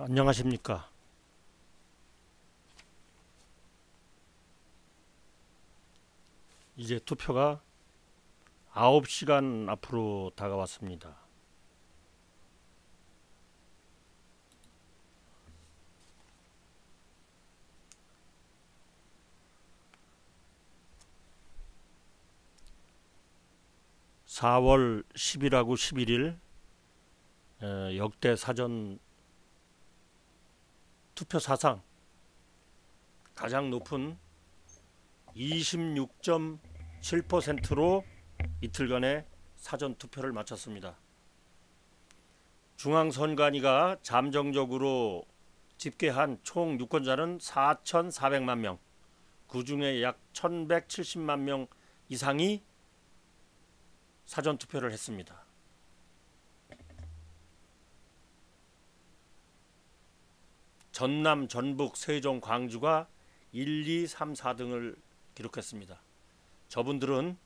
안녕하십니까. 이제 투표가 9시간 앞으로 다가왔습니다. (4월 10일하고 11일) 역대 사전 투표 사상 가장 높은 26.7%로 이틀간의 사전 투표를 마쳤습니다. 중앙선관위가 잠정적으로 집계한 총 유권자는 4,400만 명, 그 중에 약 1,170만 명 이상이 사전 투표를 했습니다. 전남, 전북, 세종, 광주가 1, 2, 3, 4등을 기록했습니다. 저분들은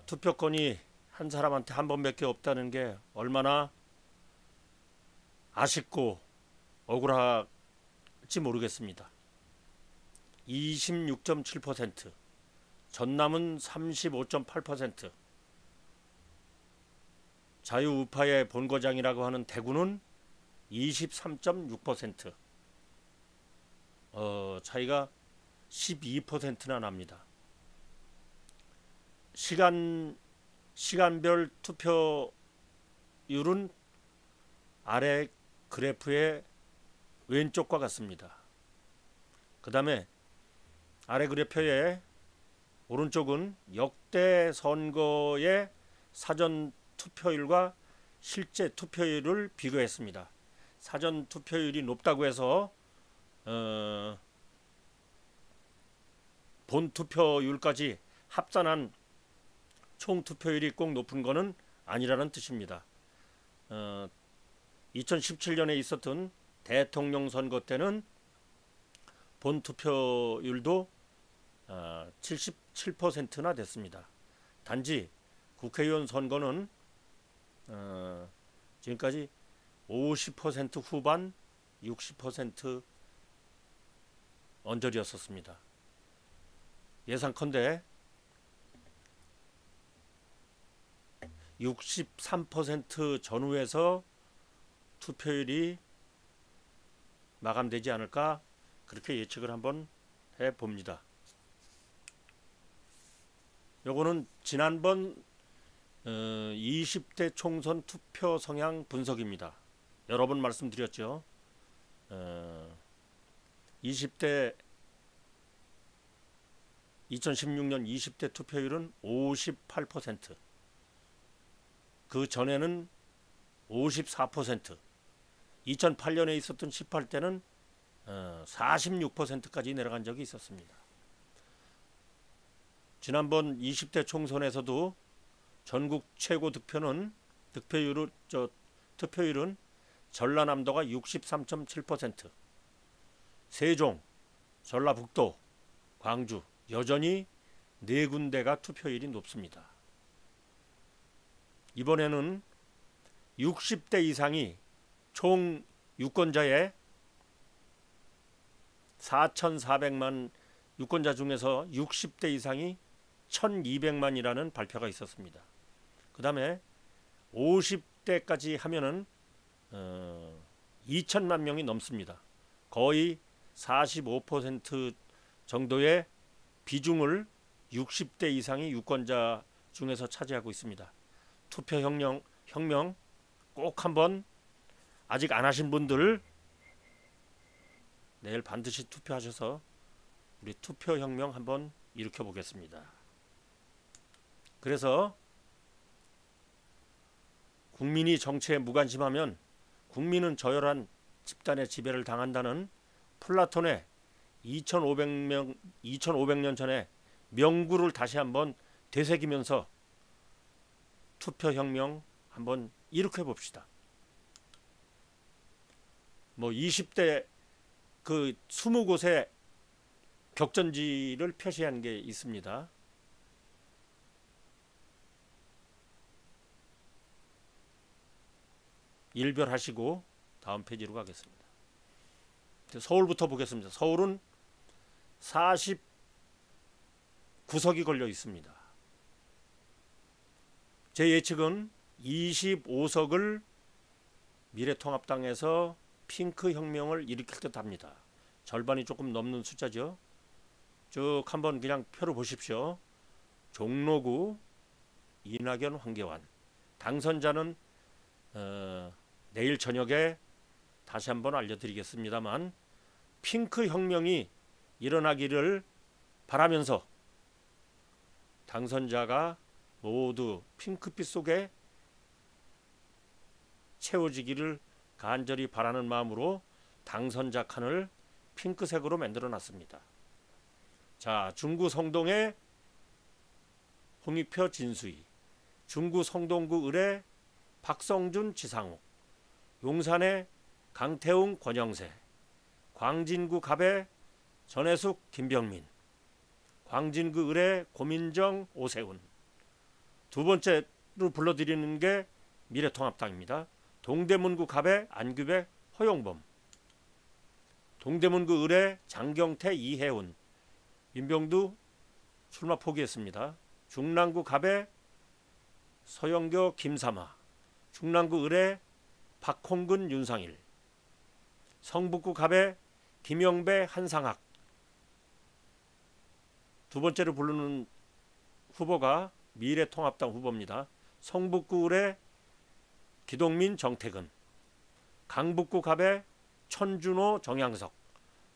투표권이 한 사람한테 한 번밖에 없다는 게 얼마나 아쉽고 억울할지 모르겠습니다. 26.7%, 전남은 35.8%, 자유우파의 본거장이라고 하는 대구는 23.6%, 차이가 12%나 납니다. 시간별 투표율은 아래 그래프의 왼쪽과 같습니다. 그 다음에 아래 그래프의 오른쪽은 역대 선거의 사전 투표율과 실제 투표율을 비교했습니다. 사전 투표율이 높다고 해서 본 투표율까지 합산한 총 투표율이 꼭 높은 것은 아니라는 뜻입니다. 2017년에 있었던 대통령 선거 때는 본 투표율도 77%나 됐습니다. 단지 국회의원 선거는 지금까지 50% 후반, 60% 언저리였었습니다. 예상컨대 63% 전후에서 투표율이 마감되지 않을까, 그렇게 예측을 한번 해봅니다. 요거는 지난번 20대 총선 투표 성향 분석입니다. 여러 번 말씀드렸죠. 2016년 20대 투표율은 58%, 그 전에는 54%, 2008년에 있었던 18대는 46%까지 내려간 적이 있었습니다. 지난번 20대 총선에서도 전국 최고 투표율은 전라남도가 63.7%, 세종, 전라북도, 광주 여전히 네 군데가 투표율이 높습니다. 이번에는 60대 이상이 총 유권자의 4,400만 유권자 중에서 60대 이상이 1,200만이라는 발표가 있었습니다. 그 다음에 50대까지 하면은 2천만 명이 넘습니다. 거의 45% 정도의 비중을 60대 이상의 유권자 중에서 차지하고 있습니다. 투표 혁명 꼭 한번, 아직 안 하신 분들 내일 반드시 투표하셔서 우리 투표 혁명 한번 일으켜 보겠습니다. 그래서 국민이 정치에 무관심하면 국민은 저열한 집단의 지배를 당한다는 플라톤의 2500년 전에 명구를 다시 한번 되새기면서 투표 혁명 한번 일으켜 봅시다. 20대 그 20곳에 격전지를 표시한 게 있습니다. 일별하시고 다음 페이지로 가겠습니다. 서울부터 보겠습니다. 서울은 49석이 걸려 있습니다. 제 예측은 25석을 미래통합당에서 핑크혁명을 일으킬 듯 합니다. 절반이 조금 넘는 숫자죠. 쭉 한번 그냥 표를 보십시오. 종로구 이낙연, 황교안. 당선자는 내일 저녁에 다시 한번 알려드리겠습니다만 핑크혁명이 일어나기를 바라면서 당선자가 모두 핑크빛 속에 채워지기를 간절히 바라는 마음으로 당선자 칸을 핑크색으로 만들어 놨습니다. 자, 중구 성동의 홍익표, 진수희, 중구 성동구 을의 박성준, 지상욱, 용산의 강태웅, 권영세, 광진구 갑의 전해숙, 김병민, 광진구 을의 고민정, 오세훈. 두 번째로 불러드리는 게 미래통합당입니다. 동대문구 갑의 안규백, 허용범, 동대문구 을의 장경태, 이혜훈, 민병두 출마 포기했습니다. 중랑구 갑의 서영교, 김삼아, 중랑구 을의 박홍근, 윤상일, 성북구 갑의 김영배, 한상학. 두 번째로 부르는 후보가 미래통합당 후보입니다. 성북구 을의 기동민, 정태근, 강북구 갑의 천준호, 정양석,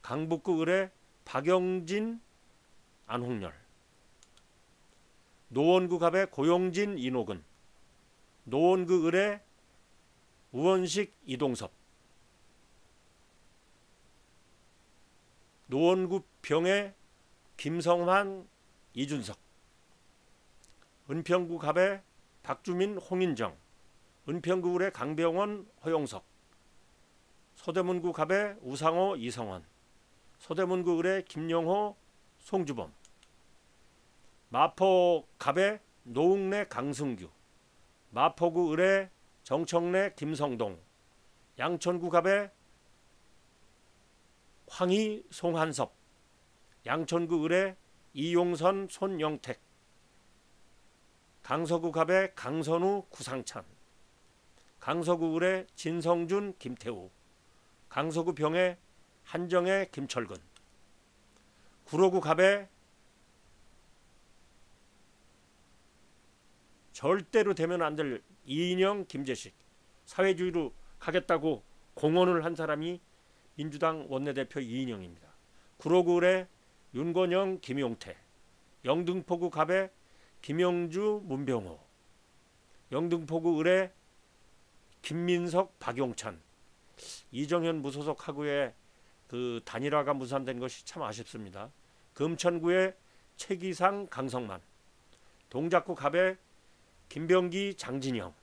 강북구 을의 박영진, 안홍열, 노원구 갑의 고용진, 이노근, 노원구 을의 우원식, 이동섭, 노원구 병의 김성환, 이준석, 은평구 갑의 박주민, 홍인정, 은평구 을의 강병원, 허용석, 서대문구 갑의 우상호, 이성원, 서대문구 을의 김영호, 송주범, 마포 갑의 노웅래, 강승규, 마포구 을의 정청래, 김성동, 양천구 갑의 황희, 송한섭, 양천구 을의 이용선, 손영택, 강서구 갑의 강선우, 구상찬, 강서구 을의 진성준, 김태우, 강서구 병의 한정혜, 김철근, 구로구 갑의 절대로 되면 안 될 이인영, 김재식. 사회주의로 가겠다고 공언을 한 사람이 민주당 원내대표 이인영입니다. 구로구 을의 윤건영, 김용태, 영등포구 갑의 김영주, 문병호, 영등포구 을의 김민석, 박용찬. 이정현 무소속 하구의 그 단일화가 무산된 것이 참 아쉽습니다. 금천구의 최기상, 강성만, 동작구 갑의 김병기, 장진영,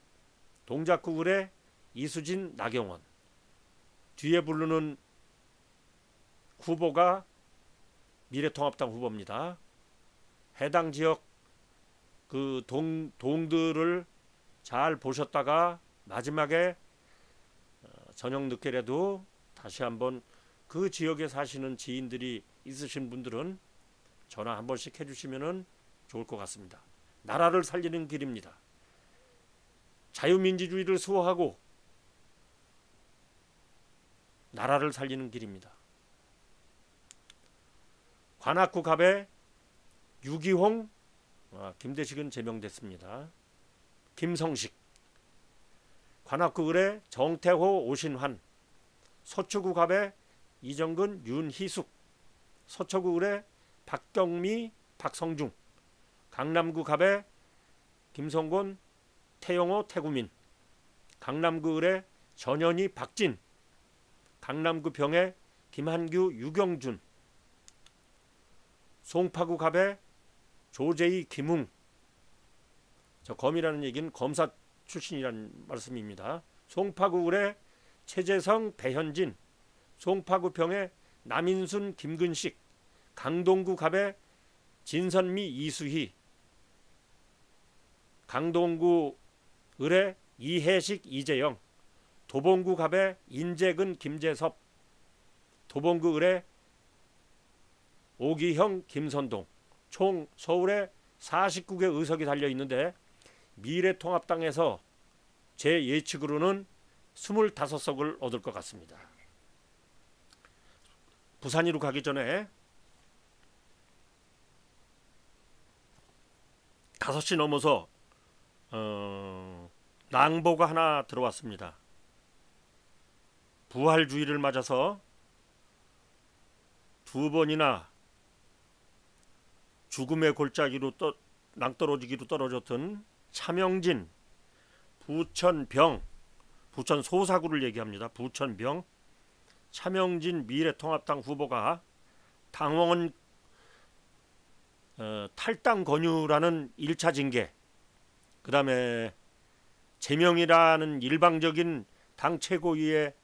동작구 을의 이수진, 나경원. 뒤에 부르는 후보가 미래통합당 후보입니다. 해당 지역 그 동들을 잘 보셨다가 마지막에 저녁 늦게라도 다시 한번 그 지역에 사시는 지인들이 있으신 분들은 전화 한 번씩 해주시면 좋을 것 같습니다. 나라를 살리는 길입니다. 자유민주주의를 수호하고 나라를 살리는 길입니다. 관악구 갑의 유기홍, 김대식은 제명됐습니다. 김성식, 관악구 을의 정태호, 오신환, 서초구 갑의 이정근, 윤희숙, 서초구 을의 박경미, 박성중, 강남구 갑의 김성곤, 태영호, 태구민, 강남구 을의 전현희, 박진, 강남구 병의 김한규, 유경준, 송파구 갑의 조재희, 김웅. 저 검이라는 얘기는 검사 출신이라는 말씀입니다. 송파구 을의 최재성, 배현진, 송파구 병의 남인순, 김근식, 강동구 갑의 진선미, 이수희, 강동구 을의 이해식, 이재영, 도봉구 갑의 인재근 김재섭, 도봉구 을의 오기형 김선동, 총 서울에 49개 의석이 달려 있는데 미래통합당에서 제 예측으로는 25석을 얻을 것 같습니다. 부산으로 가기 전에 5시 넘어서 낭보가 하나 들어왔습니다. 부활주의를 맞아서 2번이나 죽음의 골짜기로 낭떠러지기로 떨어졌던 차명진, 부천병, 부천 소사구를 얘기합니다. 부천병, 차명진 미래통합당 후보가 당원 탈당 권유라는 1차 징계, 그 다음에 제명이라는 일방적인 당 최고위의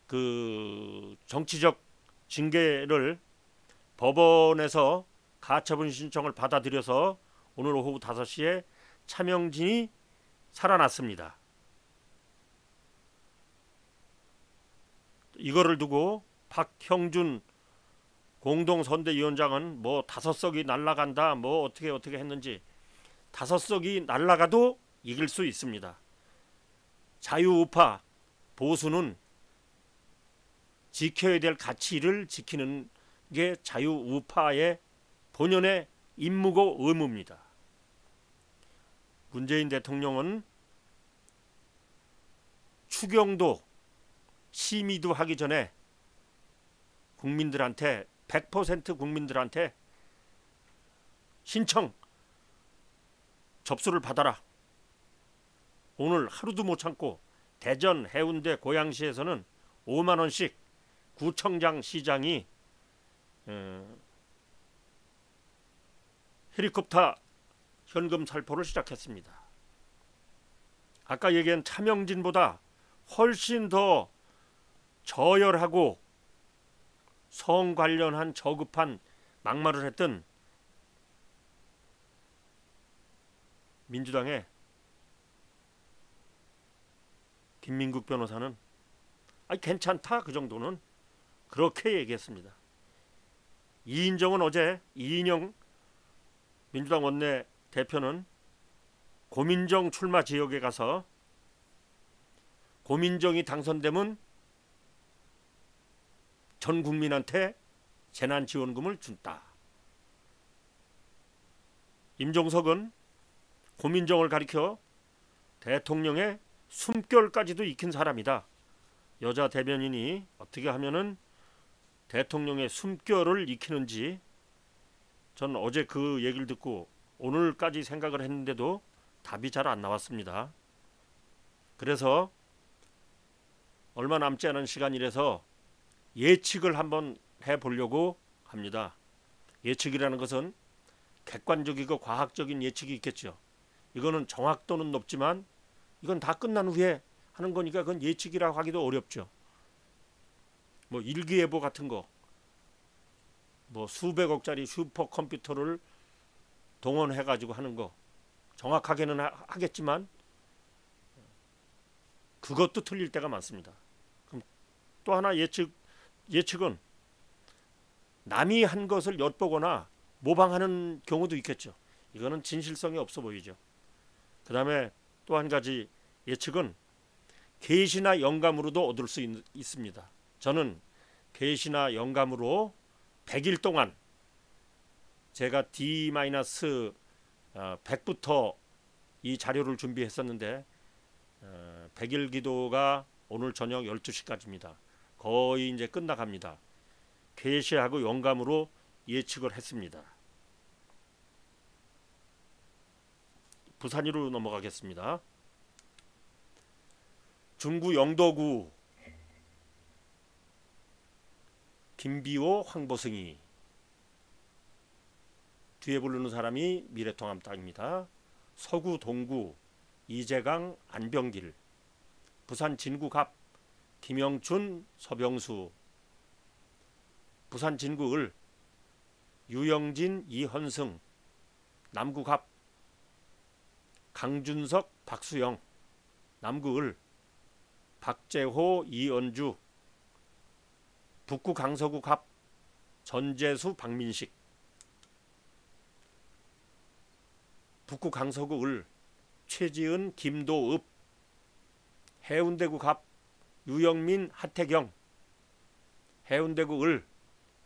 그 정치적 징계를 법원에서 가처분 신청을 받아들여서 오늘 오후 5시에 차명진이 살아났습니다. 이거를 두고 박형준 공동선대위원장은 뭐 5석이 날아간다, 뭐 어떻게 했는지, 5석이 날아가도 이길 수 있습니다. 자유우파 보수는 지켜야 될 가치를 지키는 게 자유우파의 본연의 임무고 의무입니다. 문재인 대통령은 추경도 심의도 하기 전에 국민들한테 100% 국민들한테 신청 접수를 받아라. 오늘 하루도 못 참고 대전, 해운대, 고양시에서는 5만 원씩 구청장, 시장이 헬리콥터 현금 살포를 시작했습니다. 아까 얘기한 차명진보다 훨씬 더 저열하고 성 관련한 저급한 막말을 했던 민주당의 김민국 변호사는 괜찮다, 그 정도는, 그렇게 얘기했습니다. 이인정은 어제, 이인영 민주당 원내 대표는 고민정 출마 지역에 가서 고민정이 당선되면 전 국민한테 재난지원금을 준다. 임종석은 고민정을 가리켜 대통령의 숨결까지도 익힌 사람이다. 여자 대변인이 어떻게 하면은 대통령의 숨결을 익히는지 전 어제 그 얘기를 듣고 오늘까지 생각을 했는데도 답이 잘 안 나왔습니다. 그래서 얼마 남지 않은 시간이라서 예측을 한번 해보려고 합니다. 예측이라는 것은 객관적이고 과학적인 예측이 있겠죠. 이거는 정확도는 높지만 이건 다 끝난 후에 하는 거니까 그건 예측이라고 하기도 어렵죠. 뭐 일기예보 같은 거, 뭐 수백억짜리 슈퍼컴퓨터를 동원해가지고 하는 거 정확하게는 하겠지만 그것도 틀릴 때가 많습니다. 그럼 또 하나 예측은 남이 한 것을 엿보거나 모방하는 경우도 있겠죠. 이거는 진실성이 없어 보이죠. 그 다음에 또 한 가지 예측은 계시나 영감으로도 얻을 수 있습니다. 저는 계시나 영감으로 100일 동안 제가 D-100부터 이 자료를 준비했었는데 100일 기도가 오늘 저녁 12시까지입니다. 거의 이제 끝나갑니다. 계시하고 영감으로 예측을 했습니다. 부산으로 넘어가겠습니다. 중구 영도구 김비호, 황보승이, 뒤에 부르는 사람이 미래통합당입니다. 서구 동구 이재강, 안병길, 부산 진구 갑 김영춘, 서병수, 부산 진구 을 유영진, 이헌승, 남구 갑 강준석, 박수영, 남구 을 박재호 이은주, 북구 강서구 갑 전재수 박민식, 북구 강서구 을 최지은 김도읍, 해운대구 갑 유영민 하태경, 해운대구 을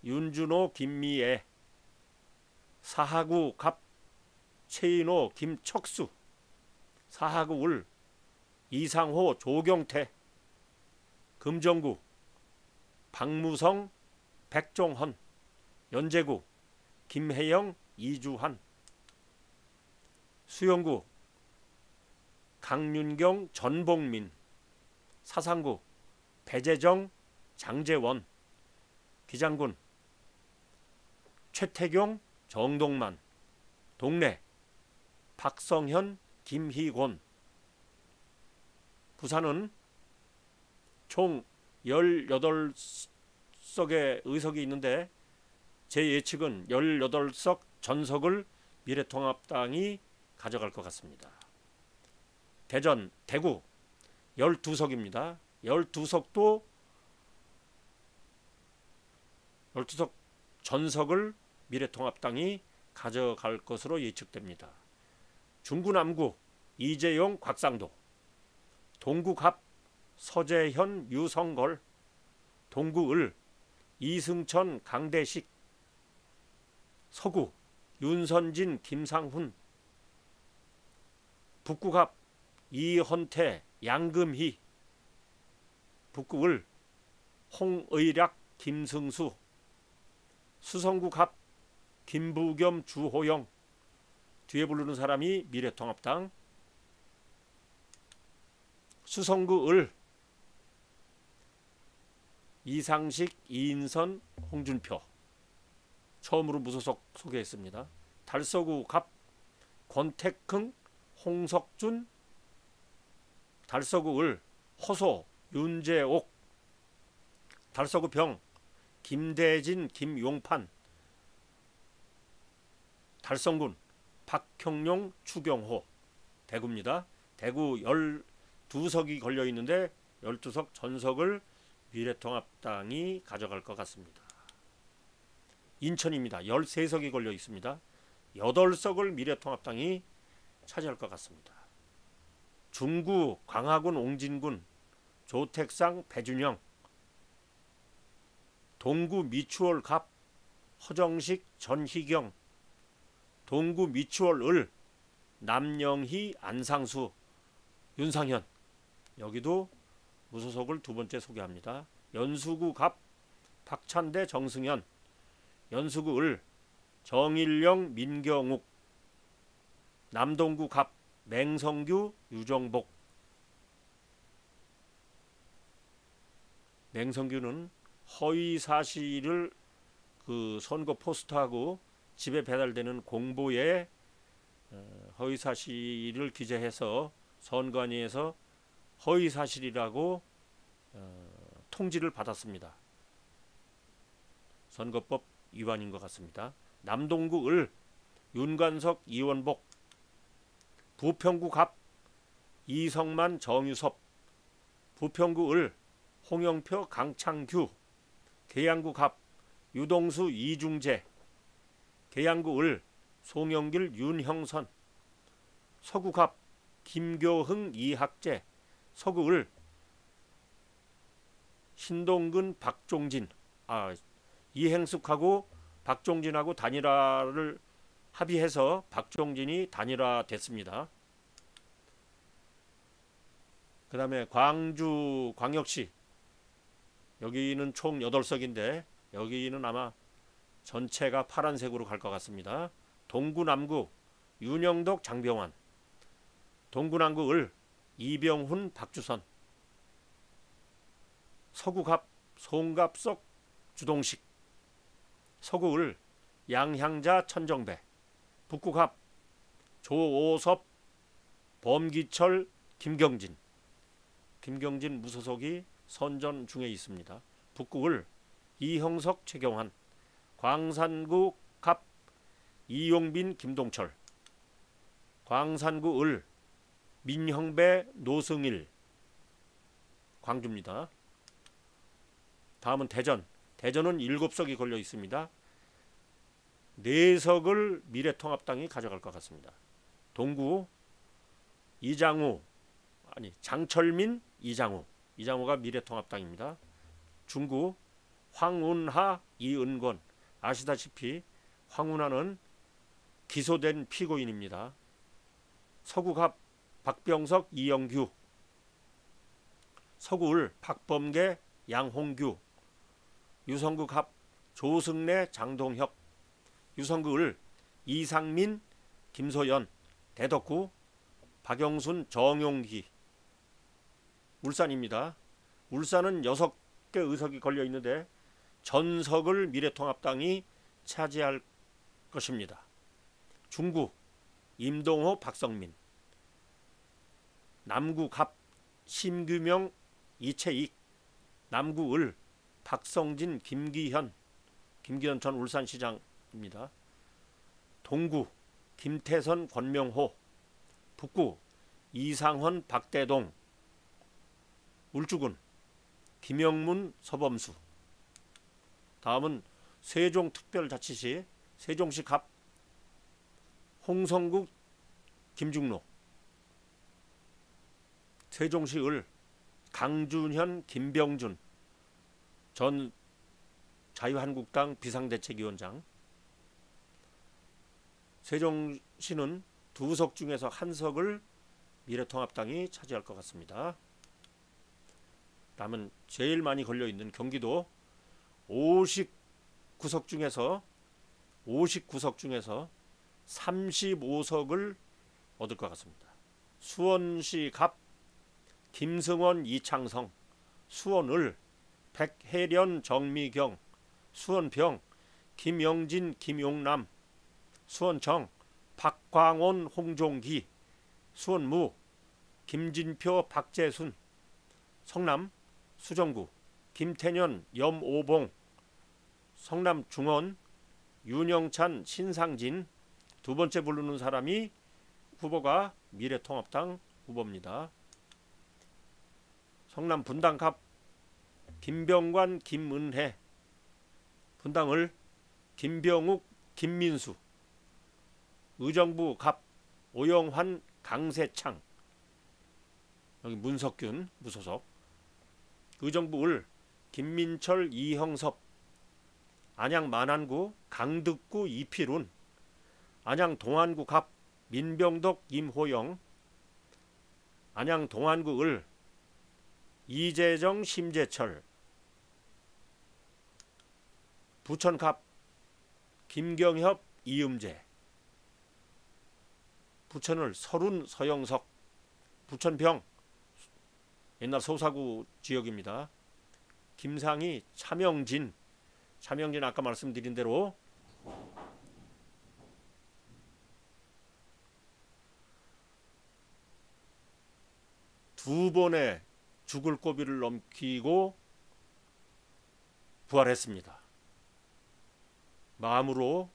윤준호 김미애, 사하구 갑 최인호 김척수, 사하구 을 이상호 조경태, 금정구 박무성 백종헌, 연제구 김혜영 이주환, 수영구 강윤경 전봉민, 사상구 배재정 장재원, 기장군 최태경 정동만, 동래 박성현 김희곤. 부산은 총 18석의 의석이 있는데 제 예측은 18석 전석을 미래통합당이 가져갈 것 같습니다. 대전, 대구 12석입니다. 12석도 12석 전석을 미래통합당이 가져갈 것으로 예측됩니다. 중구 남구 이재용 곽상도, 동구 갑 서재현 유성걸, 동구 을 이승천 강대식, 서구 윤선진 김상훈, 북구 갑 이헌태 양금희, 북구 을 홍의략 김승수, 수성구 갑 김부겸 주호영. 뒤에 부르는 사람이 미래통합당. 수성구 을 이상식 이인선 홍준표. 처음으로 무소속 소개했습니다. 달서구 갑 권택흥 홍석준, 달서구 을 허소 윤재옥, 달서구 병 김대진 김용판, 달성군 박형용 추경호. 대구입니다. 대구 12석이 걸려 있는데 12석 전석을 미래통합당이 가져갈 것 같습니다. 인천입니다. 13석이 걸려 있습니다. 8석을 미래통합당이 차지할 것 같습니다. 중구 광화군 옹진군 조택상 배준영, 동구 미추홀 갑 허정식 전희경, 동구 미추홀 을 남영희 안상수 윤상현. 여기도 무소속을 두 번째 소개합니다. 연수구 갑 박찬대 정승현, 연수구 을 정일영 민경욱, 남동구 갑 맹성규 유정복. 맹성규는 허위 사실을 선거 포스터하고 집에 배달되는 공보에 허위 사실을 기재해서 선관위에서 허위 사실이라고 통지를 받았습니다. 선거법 위반인 것 같습니다. 남동구 을 윤관석 이원복, 부평구 갑 이성만 정유섭, 부평구 을 홍영표 강창규, 계양구 갑 유동수 이중재, 계양구 을 송영길 윤형선, 서구 갑 김교흥 이학재, 서구 을 신동근 박종진. 이행숙하고 박종진하고 단일화를 합의해서 박종진이 단일화 됐습니다. 그 다음에 광주 광역시, 여기는 총 8석인데 여기는 아마 전체가 파란색으로 갈 것 같습니다. 동구 남구 윤영덕 장병환, 동구 남구 을 이병훈 박주선, 서구 갑 송갑석 주동식, 서구 을 양향자 천정배, 북구 갑 조오섭 범기철 김경진. 김경진 무소속이 선전 중에 있습니다. 북구 을 이형석 최경환, 광산구 갑 이용빈 김동철, 광산구 을 민형배 노승일, 광주입니다. 다음은 대전. 대전은 7석이 걸려 있습니다. 4석을 미래통합당이 가져갈 것 같습니다. 동구 장철민, 이장우가 미래통합당입니다. 중구 황운하, 이은권. 아시다시피 황운하는 기소된 피고인입니다. 서구갑 박병석, 이영규. 서구을 박범계, 양홍규. 유성구갑 조승래, 장동혁. 유성구을 이상민, 김소연. 대덕구 박영순, 정용기. 울산입니다. 울산은 6개 의석이 걸려 있는데 전석을 미래통합당이 차지할 것입니다. 중구 임동호, 박성민. 남구갑 심규명, 이채익. 남구을 박성진, 김기현 전 울산시장입니다. 동구 김태선, 권명호. 북구 이상헌, 박대동. 울주군 김영문, 서범수. 다음은 세종특별자치시. 세종시 갑 홍성국, 김중로. 세종시 을 강준현, 김병준 전 자유한국당 비상대책위원장. 세종시는 2석 중에서 1석을 미래통합당이 차지할 것 같습니다. 다음은 제일 많이 걸려있는 경기도 59석 중에서 35석을 얻을 것 같습니다. 수원시 갑 김승원, 이창성. 수원을 백혜련, 정미경. 수원평 김영진, 김용남. 수원청 박광온, 홍종기. 수원무 김진표, 박재순. 성남 수정구 김태년, 염오봉. 성남 중원 윤영찬, 신상진. 두 번째 부르는 사람이 후보가 미래통합당 후보입니다. 성남 분당 갑 김병관, 김은혜. 분당을 김병욱, 김민수. 의정부 갑 오영환, 강세창. 여기 문석균 무소속. 의정부 을 김민철, 이형섭. 안양 만안구 강득구, 이필훈. 안양 동안구 갑 민병덕, 임호영. 안양 동안구 을 이재정, 심재철. 부천 갑 김경협, 이음재. 부천을 서른, 서영석. 부천병 옛날 소사구 지역입니다. 김상희, 차명진. 아까 말씀드린 대로 두 번의 죽을 고비를 넘기고 부활했습니다. 마음으로,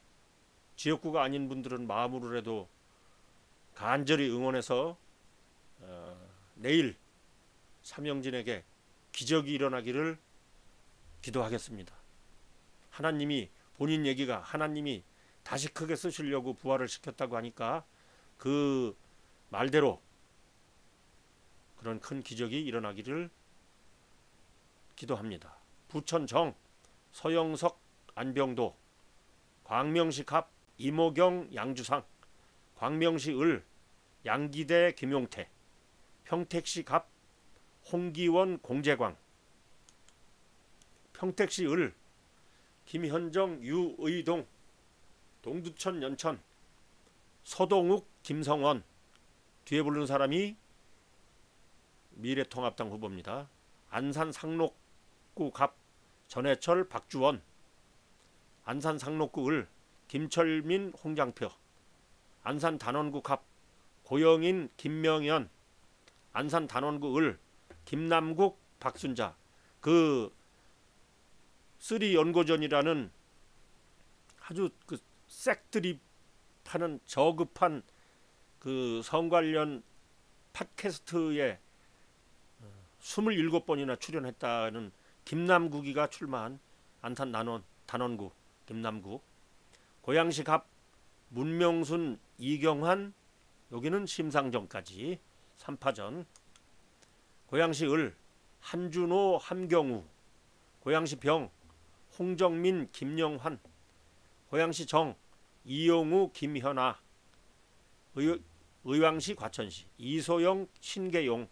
지역구가 아닌 분들은 마음으로라도 간절히 응원해서 내일 차명진에게 기적이 일어나기를 기도하겠습니다. 하나님이, 본인 얘기가 하나님이 다시 크게 쓰시려고 부활을 시켰다고 하니까 그 말대로 그런 큰 기적이 일어나기를 기도합니다. 부천정 서영석, 안병도. 광명시 갑 이모경, 양주상. 광명시 을 양기대, 김용태. 평택시 갑 홍기원, 공재광. 평택시 을 김현정, 유의동. 동두천 연천 서동욱, 김성원. 뒤에 부르는 사람이 미래통합당 후보입니다. 안산 상록구 갑 전해철, 박주원. 안산 상록구 을 김철민, 홍장표. 안산 단원구 갑 고영인, 김명연. 안산 단원구 을 김남국, 박순자. 그 쓰리 연고전이라는 아주 그 색들이 파는 저급한 그 성 관련 팟캐스트의 27번이나 출연했다는 김남국이가 출마한 안산 단원구 김남국. 고양시 갑 문명순 이경환, 여기는 심상정까지 3파전. 고양시 을 한준호 함경우. 고양시 병 홍정민 김영환. 고양시 정 이용우 김현아. 의왕시 과천시 이소영 신계용.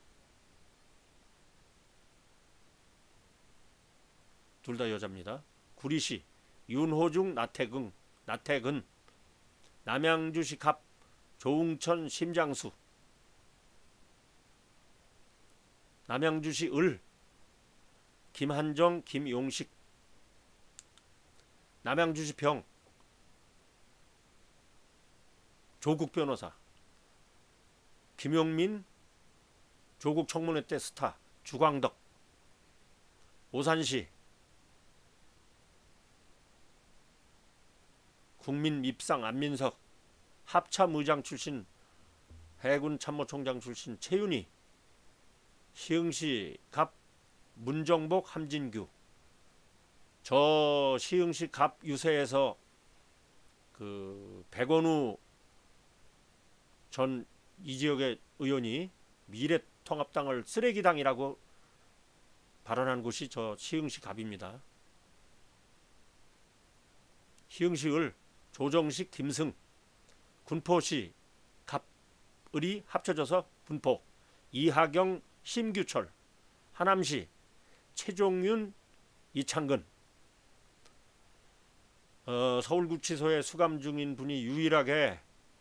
둘 다 여자입니다. 구리시 윤호중 나태근. 남양주시 갑 조웅천 심장수. 남양주시 을 김한정 김용식. 남양주시 병 조국 변호사. 김용민 조국 청문회 때 스타 주광덕. 오산시 국민 밉상 안민석. 합참의장 출신 해군 참모총장 출신 최윤희. 시흥시 갑 문정복 함진규. 저 시흥시 갑 유세에서 그 백원우 전 이 지역의 의원이 미래통합당을 쓰레기당이라고 발언한 곳이 저 시흥시 갑입니다. 시흥시 을 조정식 김승. 군포시 갑 을이 합쳐져서 군포 이하경 심규철. 하남시 최종윤 이창근. 서울구치소에 수감 중인 분이 유일하게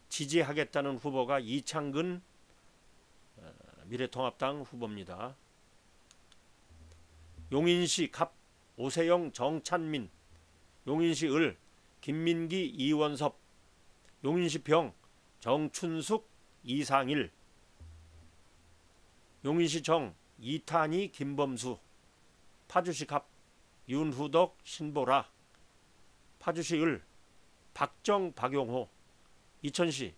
지지하겠다는 후보가 이창근 미래통합당 후보입니다. 용인시 갑 오세영 정찬민. 용인시 을 김민기 이원섭. 용인시 병 정춘숙 이상일. 용인시 정 이탄희 김범수. 파주시 갑 윤후덕 신보라. 파주시 을 박정 박용호. 이천시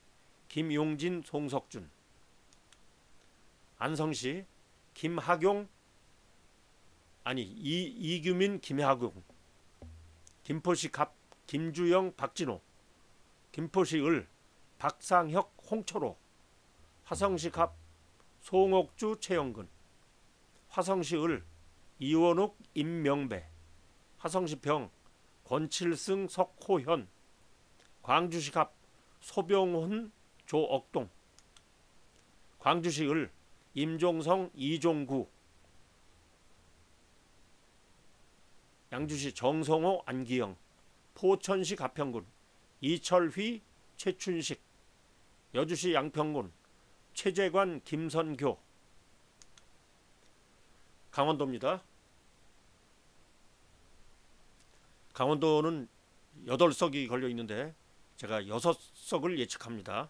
김용진 송석준. 안성시 이규민 김하경. 김포시 갑 김주영 박진호. 김포시 을 박상혁 홍철호. 화성시 갑 송옥주 최영근. 화성시 을 이원욱 임명배. 화성시 병 권칠승 석호현. 광주시 갑 소병훈 조억동. 광주시 을 임종성 이종구. 양주시 정성호 안기영. 포천시 가평군 이철휘 최춘식. 여주시 양평군 최재관 김선교. 강원도입니다. 강원도는 8석이 걸려 있는데 제가 6석을 예측합니다.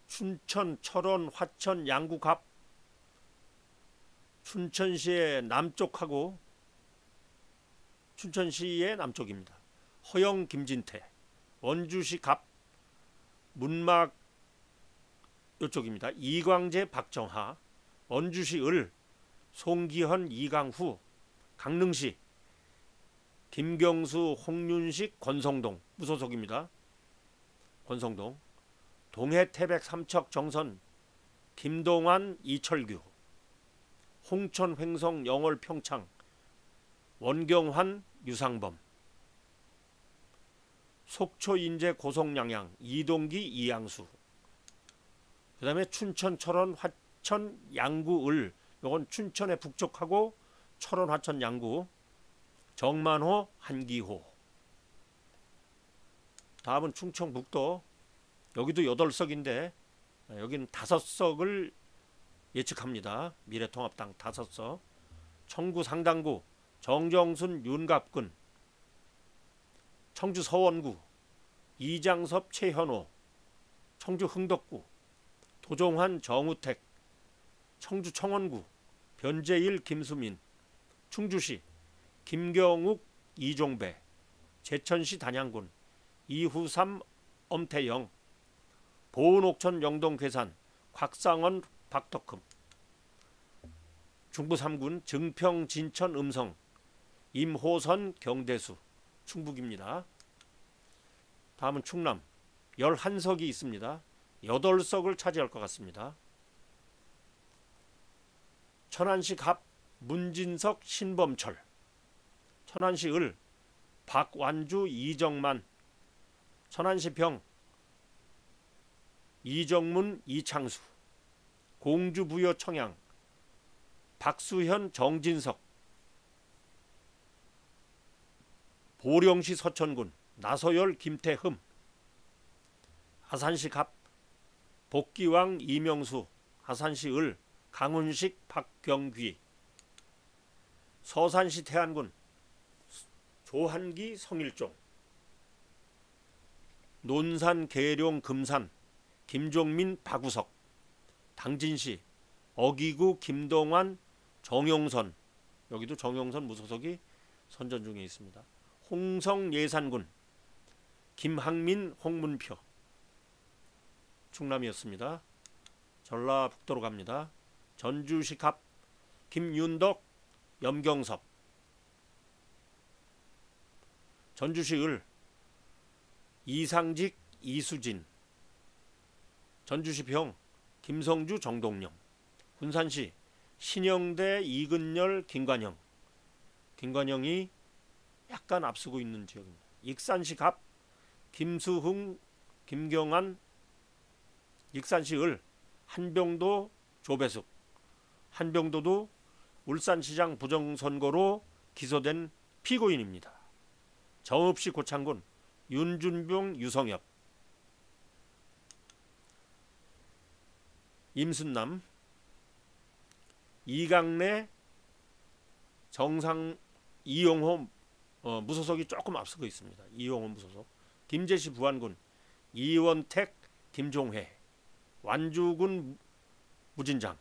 춘천, 철원, 화천, 양구 갑. 춘천시의 남쪽하고 춘천시의 남쪽입니다. 허영 김진태. 원주시 갑 문막 이쪽입니다. 이광재 박정하. 원주시 을 송기헌 이강후. 강릉시 김경수 홍윤식 권성동 무소속입니다. 권성동. 동해 태백 삼척 정선 김동완 이철규. 홍천 횡성 영월 평창 원경환 유상범. 속초 인제 고성 양양 이동기 이양수. 그 다음에 춘천 철원 화천 양구 을. 요건 춘천의 북쪽하고 철원 화천 양구 정만호 한기호. 다음은 충청북도. 여기도 8석인데 여기는 5석을 예측합니다. 미래통합당 5석. 청구 상당구 정정순 윤갑근. 청주 서원구 이장섭 최현호. 청주 흥덕구 도종환 정우택. 청주 청원구 변재일 김수민. 충주시 김경욱 이종배. 제천시 단양군 이후삼 엄태영. 보은옥천 영동 괴산 곽상원 박덕흠. 중부 3군 증평 진천 음성 임호선 경대수 충북입니다. 다음은 충남 11석이 있습니다. 8석을 차지할 것 같습니다. 천안시 갑 문진석 신범철, 천안시 을 박완주 이정만, 천안시 병 이정문 이창수, 공주 부여 청양 박수현 정진석, 보령시 서천군 나서열 김태흠, 아산시 갑 복기왕 이명수, 아산시 을 강훈식 박경귀, 서산시 태안군 조한기 성일종, 논산 계룡 금산 김종민 박우석, 당진시 어기구 김동환 정용선, 여기도 정용선 무소속이 선전 중에 있습니다. 홍성 예산군 김학민 홍문표. 충남이었습니다. 전라북도로 갑니다. 전주시 갑 김윤덕 염경섭, 전주시 을 이상직 이수진, 전주시 병 김성주 정동영, 군산시 신영대 이근열 김관영, 김관영이 약간 앞서고 있는 지역입니다. 익산시 갑 김수흥 김경환, 익산시 을 한병도 조배숙, 한병도도 울산시장 부정선거로 기소된 피고인입니다. 정읍시 고창군 윤준병 유성엽, 임순남 이강래 정상 이용호 무소속이 조금 앞서고 있습니다. 이용호 무소속. 김제시 부안군 이원택 김종회, 완주군 무진장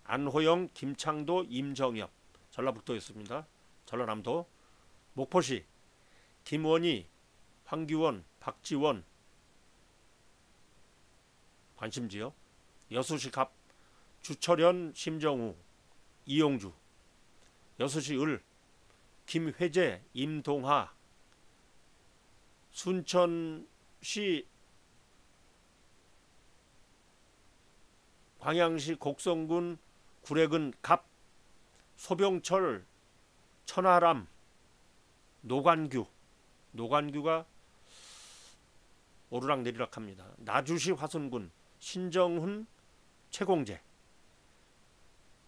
안호영 김창도 임정엽, 전라북도였습니다. 전라남도. 목포시 김원희 황규원 박지원 관심지역. 여수시 갑 주철현 심정우 이용주, 여수시 을 김회재 임동하, 순천시 광양시 곡성군 구례군 갑 소병철 천하람 노관규, 노관규가 오르락내리락합니다. 나주시 화순군 신정훈 최공재,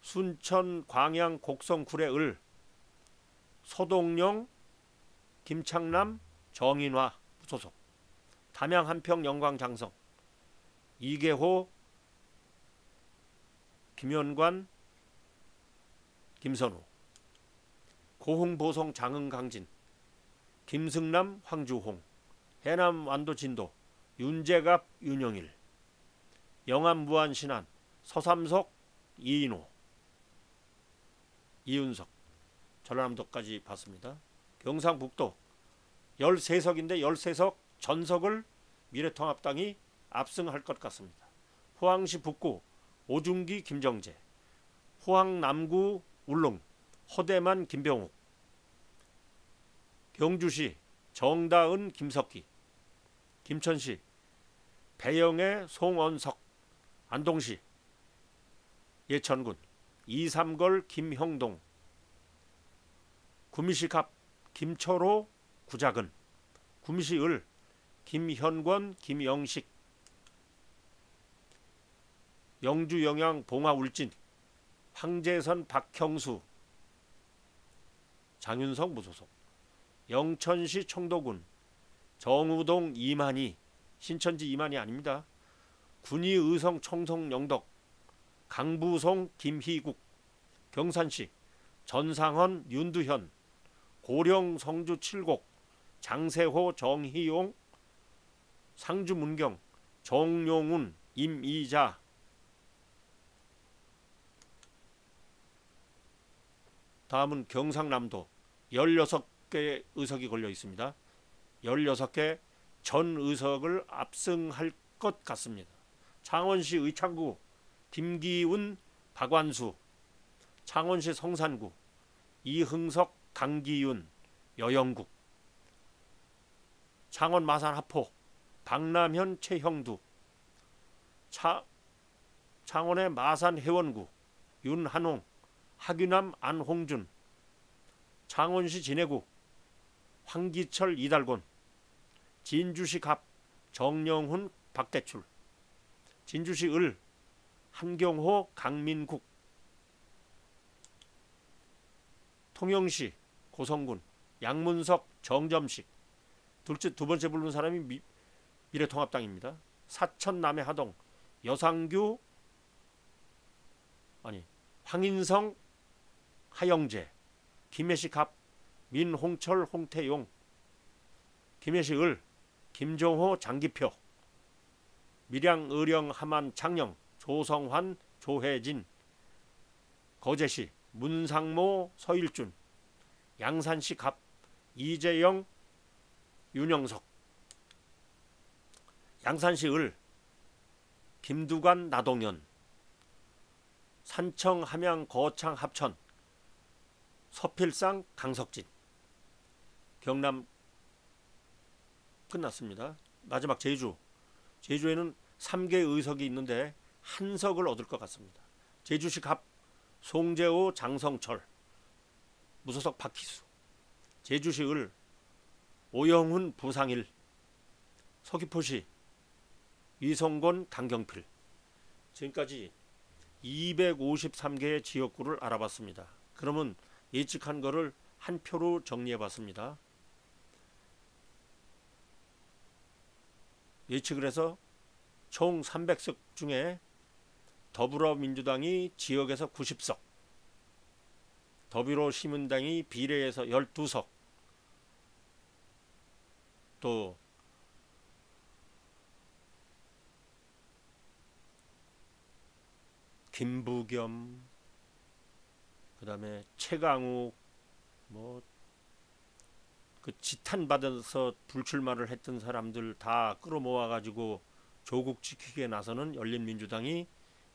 순천 광양 곡성 구례 을 소동영 김창남 정인화 소속, 담양 한평 영광 장성 이계호 김현관 김선우, 고흥 보성 장흥 강진 김승남 황주홍, 해남 완도 진도 윤재갑 윤영일, 영암 무안 신안 서삼석 이인호 이윤석. 전라남도까지 봤습니다. 경상북도 13석인데 13석 전석을 미래통합당이 압승할 것 같습니다. 포항시 북구 오중기 김정재, 포항 남구 울릉 허대만 김병욱, 경주시 정다은 김석기, 김천시 배영의 송원석, 안동시 예천군 이삼걸 김형동, 구미시 갑 김철호 구작은, 구미시 을 김현권 김영식, 영주 영양 봉화 울진 황재선 박형수 장윤석 무소속, 영천시 청도군 정우동 이만희, 신천지 이만희 아닙니다. 군위 의성 청송 영덕 강부송 김희국, 경산시 전상헌 윤두현, 고령 성주 칠곡 장세호 정희용, 상주 문경 정용운 임이자. 다음은 경상남도 16개 의석이 걸려 있습니다. 16개 전 의석을 압승할 것 같습니다. 창원시 의창구 김기운, 박완수, 창원시 성산구 이흥석, 강기윤, 여영국, 창원 마산 하포 박남현, 최형두, 창원의 마산 해원구 윤한홍, 하규남, 안홍준, 창원시 진해구 황기철, 이달곤, 진주시 갑 정영훈, 박대출, 진주시 을 한경호, 강민국, 통영시 고성군 양문석, 정점식, 두 번째 부른 사람이 미래통합당입니다. 사천 남해 하동 여상규, 황인성, 하영재, 김해시 갑 민홍철, 홍태용, 김해시 을 김종호, 장기표, 밀양 의령 함안 창녕 조성환, 조혜진, 거제시 문상모, 서일준, 양산시 갑 이재영, 윤영석, 양산시 을 김두관, 나동현, 산청 함양 거창 합천 서필상, 강석진. 경남 끝났습니다. 마지막 제주에는 3개 의석이 있는데 한 석을 얻을 것 같습니다. 제주시 갑 송재호, 장성철, 무소속 박희수, 제주시 을 오영훈, 부상일, 서귀포시 위성곤, 강경필. 지금까지 253개의 지역구를 알아봤습니다. 그러면 예측한 거를 한 표로 정리해 봤습니다. 예측을 해서 총 300석 중에 더불어민주당이 지역에서 90석, 더불어시민당이 비례에서 12석, 또 김부겸, 그 다음에 최강욱, 그 지탄받아서 불출마를 했던 사람들 다 끌어모아 가지고 조국 지키기에 나서는 열린민주당이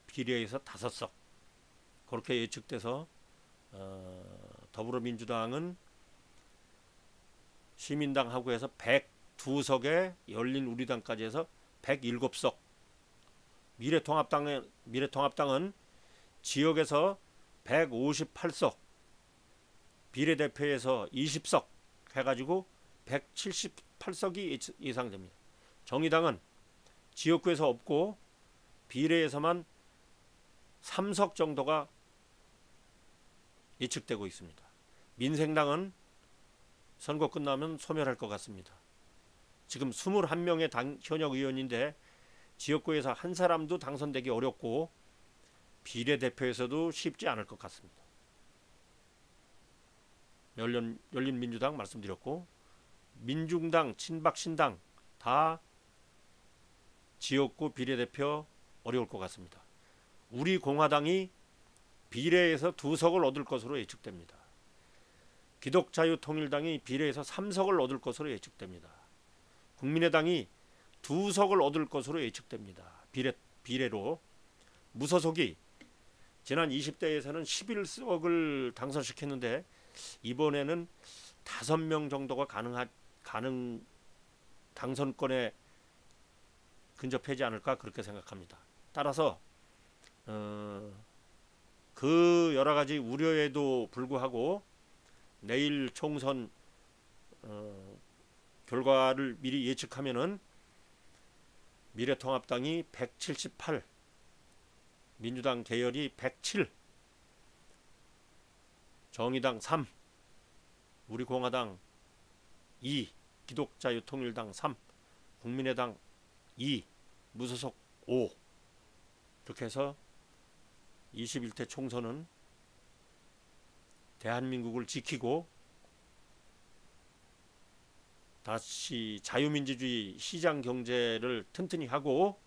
비례에서 5석, 그렇게 예측돼서 더불어민주당은 시민당하고 해서 102석에 열린우리당까지 해서 107석, 미래통합당은 지역에서 158석, 비례대표에서 20석 해가지고 178석이 예상됩니다. 정의당은 지역구에서 없고 비례에서만 3석 정도가 예측되고 있습니다. 민생당은 선거 끝나면 소멸할 것 같습니다. 지금 21명의 현역 의원인데 지역구에서 한 사람도 당선되기 어렵고 비례대표에서도 쉽지 않을 것 같습니다. 열린민주당 말씀드렸고, 민중당, 친박신당 다 지역구 비례대표 어려울 것 같습니다. 우리 공화당이 비례에서 2석을 얻을 것으로 예측됩니다. 기독자유통일당이 비례에서 3석을 얻을 것으로 예측됩니다. 국민의당이 2석을 얻을 것으로 예측됩니다. 비례로. 무소속이 지난 20대에서는 11석을 당선시켰는데 이번에는 5명 정도가 당선권에 근접하지 않을까 그렇게 생각합니다. 따라서 그 여러 가지 우려에도 불구하고 내일 총선 결과를 미리 예측하면은 미래통합당이 178, 민주당 계열이 107, 정의당 3, 우리공화당 2, 기독자유통일당 3, 국민의당 2, 무소속 5. 이렇게 해서 21대 총선은 대한민국을 지키고 다시 자유민주주의 시장 경제를 튼튼히 하고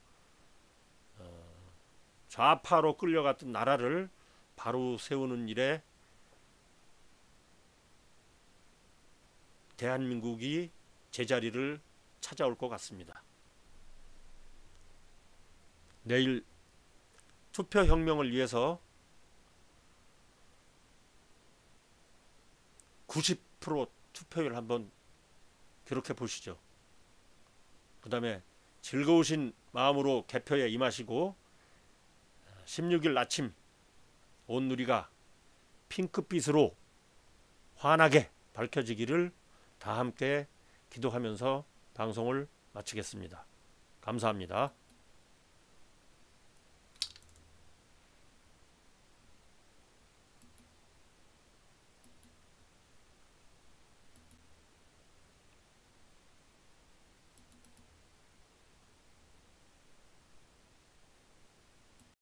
좌파로 끌려갔던 나라를 바로 세우는 일에 대한민국이 제자리를 찾아올 것 같습니다. 내일 투표혁명을 위해서 90% 투표율 한번 기록해 보시죠. 그 다음에 즐거우신 마음으로 개표에 임하시고 16일 아침 온 누리가 핑크빛으로 환하게 밝혀지기를 다 함께 기도하면서 방송을 마치겠습니다. 감사합니다.